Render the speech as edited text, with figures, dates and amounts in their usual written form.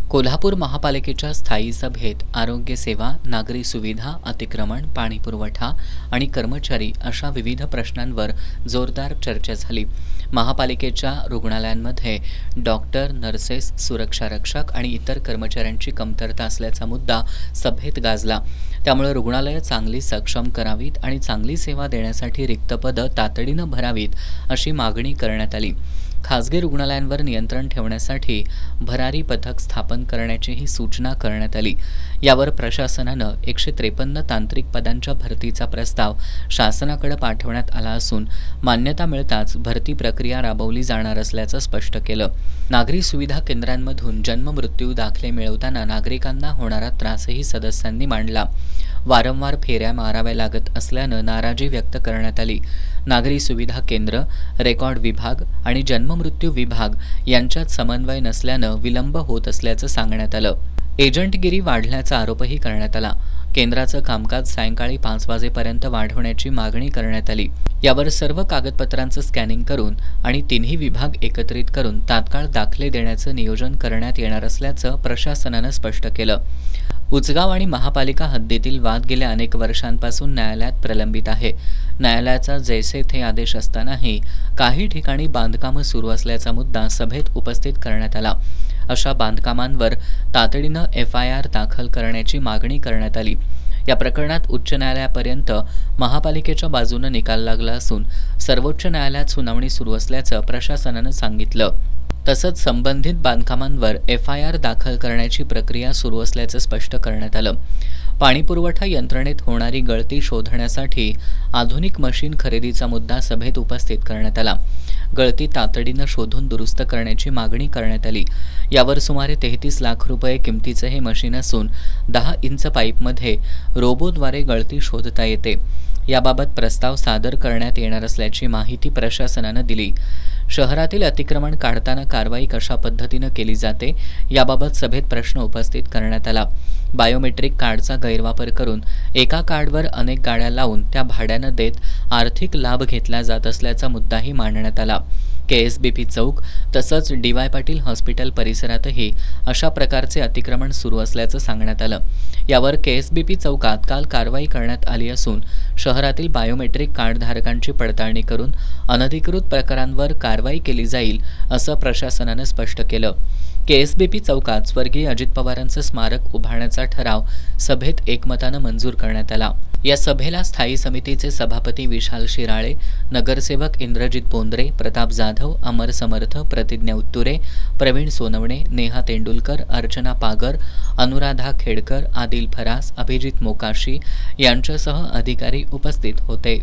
कोल्हापूर महापालिकेच्या स्थायी सभेत आरोग्य सेवा, नागरी सुविधा, अतिक्रमण, पाणीपुरवठा आणि कर्मचारी अशा विविध प्रश्नांवर जोरदार चर्चा झाली. महापालिकेच्या रुग्णालयांमध्ये डॉक्टर, नर्सेस, सुरक्षारक्षक आणि इतर कर्मचाऱ्यांची कमतरता असल्याचा मुद्दा सभेत गाजला. त्यामुळे रुग्णालयं चांगली सक्षम करावीत आणि चांगली सेवा देण्यासाठी रिक्त पदं तातडीनं भरावीत अशी मागणी करण्यात आली. खासगी रुग्णालयांवर नियंत्रण ठेवण्यासाठी भरारी पथक स्थापन करण्याचीही सूचना करण्यात आली. यावर प्रशासनानं 153 तांत्रिक पदांच्या भरतीचा प्रस्ताव शासनाकडे पाठवण्यात आला असून मान्यता मिळताच भरती प्रक्रिया राबवली जाणार असल्याचं स्पष्ट केलं. नागरी सुविधा केंद्रांमधून जन्म-मृत्यू दाखले मिळवताना नागरिकांना होणारा त्रासही सदस्यांनी मांडला. वारंवार फेऱ्या माराव्या लागत असल्यानं नाराजी व्यक्त करण्यात आली. नागरी सुविधा केंद्र, रेकॉर्ड विभाग आणि जन्ममृत्यू विभाग यांच्यात समन्वय नसल्यानं विलंब होत असल्याचं सांगण्यात आलं. एजंटगिरी वाढल्याचा आरोपही करण्यात आला. केंद्राचं कामकाज सायंकाळी 5 वाजेपर्यंत वाढवण्याची मागणी करण्यात आली. यावर सर्व कागदपत्रांचं स्कॅनिंग करून आणि तिन्ही विभाग एकत्रित करून तात्काळ दाखले देण्याचं नियोजन करण्यात येणार असल्याचं प्रशासनानं स्पष्ट केलं. उचगाव आणि महापालिका हद्दीतील वाद गेल्या अनेक वर्षांपासून न्यायालयात प्रलंबित आहे. न्यायालयाचा जैसे थे आदेश असतानाही काही ठिकाणी बांधकामं सुरू असल्याचा मुद्दा सभेत उपस्थित करण्यात आला. अशा बांधकामांवर तातडीनं FIR दाखल करण्याची मागणी करण्यात आली. या प्रकरणात उच्च न्यायालयापर्यंत महापालिकेच्या बाजूनं निकाल लागला असून सर्वोच्च न्यायालयात सुनावणी सुरू असल्याचं प्रशासनानं सांगितलं. तसंच संबंधित बांधकामांवर FIR दाखल करण्याची प्रक्रिया सुरू असल्याचं स्पष्ट करण्यात आलं. पाणीपुरवठा यंत्रणेत होणारी गळती शोधण्यासाठी आधुनिक मशीन खरेदीचा मुद्दा सभेत उपस्थित करण्यात आला. गळती तातडीनं शोधून दुरुस्त करण्याची मागणी करण्यात आली. यावर सुमारे 33 लाख रुपये किमतीचं हे मशीन असून 10 इंच पाईपमध्ये रोबोद्वारे गळती शोधता येते. याबाबत प्रस्ताव सादर करण्यात येणार असल्याची माहिती प्रशासनानं दिली. शहरातील अतिक्रमण काढताना कारवाई कशा पद्धतीनं केली जाते याबाबत सभेत प्रश्न उपस्थित करण्यात आला. बायोमेट्रिक कार्डचा गैरवापर करून एका कार्डवर अनेक गाड्या लावून त्या भाड्यानं देत आर्थिक लाभ घेतला जात असल्याचा मुद्दाही मांडण्यात आला. KSBP चौक तसंच DY पाटील हॉस्पिटल परिसरातही अशा प्रकारचे अतिक्रमण सुरू असल्याचं सांगण्यात आलं. यावर KSBP चौकात काल कारवाई करण्यात आली असून शहरातील बायोमेट्रिक कार्डधारकांची पडताळणी करून अनधिकृत प्रकारांवर कारवाई केली जाईल असं प्रशासनानं स्पष्ट केलं. KSBP चौकात स्वर्गीय अजित पवारांचं स्मारक उभारण्याचा ठराव सभेत एकमतानं मंजूर करण्यात आला. या सभेला स्थायी समितीचे सभापती विशाल शिराळे, नगरसेवक इंद्रजित बोंद्रे, प्रताप जाधव, अमर समर्थ, प्रतिज्ञा उत्तुरे, प्रवीण सोनवणे, नेहा तेंडुलकर, अर्चना पागर, अनुराधा खेडकर, आदिल फरास, अभिजित मोकाशी यांच्यासह अधिकारी उपस्थित होते.